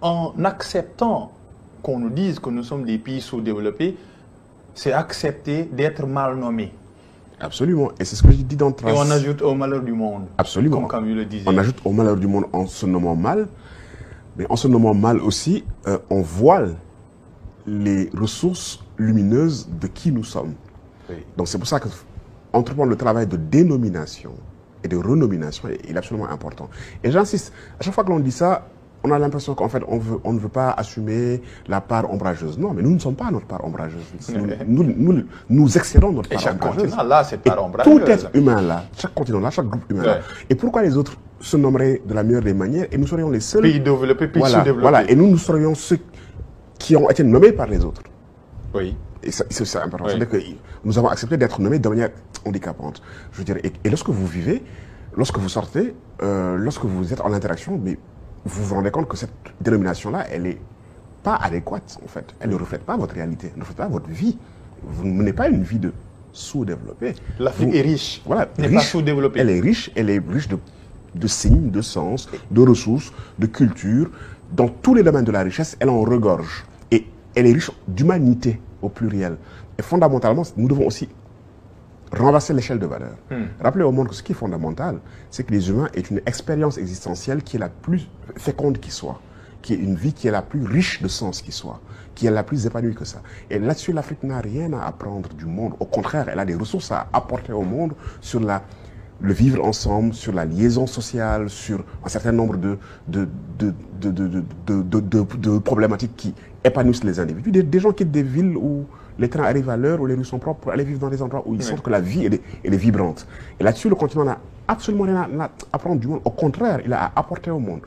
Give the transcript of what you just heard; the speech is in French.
en acceptant qu'on nous dise que nous sommes des pays sous-développés, c'est accepter d'être mal nommé. Absolument. Et c'est ce que je dis dans Trace. Et on ajoute au malheur du monde. Absolument. Comme Camus le disait. On ajoute au malheur du monde en se nommant mal. Mais en se nommant mal aussi, on voile les ressources lumineuses de qui nous sommes. Oui. Donc c'est pour ça que entreprendre le travail de dénomination et de renomination est absolument important. Et j'insiste, à chaque fois que l'on dit ça, on a l'impression qu'en fait on ne veut pas assumer la part ombrageuse. Non, mais nous ne sommes pas notre part ombrageuse. Nous excédons notre part ombrageuse. Et chaque continent là, cette part ombrageuse. Tout être humain là, chaque continent là, chaque groupe humain là. Et pourquoi les autres se nommeraient de la meilleure des manières et nous serions les seuls pays développés, pays sous-développés. Voilà, et nous serions ceux qui ont été nommés par les autres. Oui. Et c'est important. Oui. C'est-à-dire que nous avons accepté d'être nommés de manière handicapante. Je dirais. Et lorsque vous vivez, lorsque vous sortez, lorsque vous êtes en interaction, mais vous vous rendez compte que cette dénomination-là, elle n'est pas adéquate, en fait. Elle ne reflète pas votre réalité, elle ne reflète pas votre vie. Vous ne menez pas une vie de sous-développé. L'Afrique est riche, voilà, n'est pas sous-développée. Elle est riche de signes, de sens, de ressources, de culture. Dans tous les domaines de la richesse, elle en regorge. Et elle est riche d'humanité au pluriel. Et fondamentalement, nous devons aussi renverser l'échelle de valeur. Rappelez au monde que ce qui est fondamental, c'est que les humains aient une expérience existentielle qui est la plus féconde qui soit, qui est une vie qui est la plus riche de sens qui soit, qui est la plus épanouie que ça. Et là-dessus, l'Afrique n'a rien à apprendre du monde. Au contraire, elle a des ressources à apporter au monde sur le vivre ensemble, sur la liaison sociale, sur un certain nombre de problématiques qui épanouissent les individus. Des gens quittent des villes où les trains arrivent à l'heure, où les rues sont propres, pour aller vivre dans des endroits où ils sentent que la vie elle est vibrante. Et là-dessus, le continent n'a absolument rien à apprendre du monde. Au contraire, il a à apporter au monde.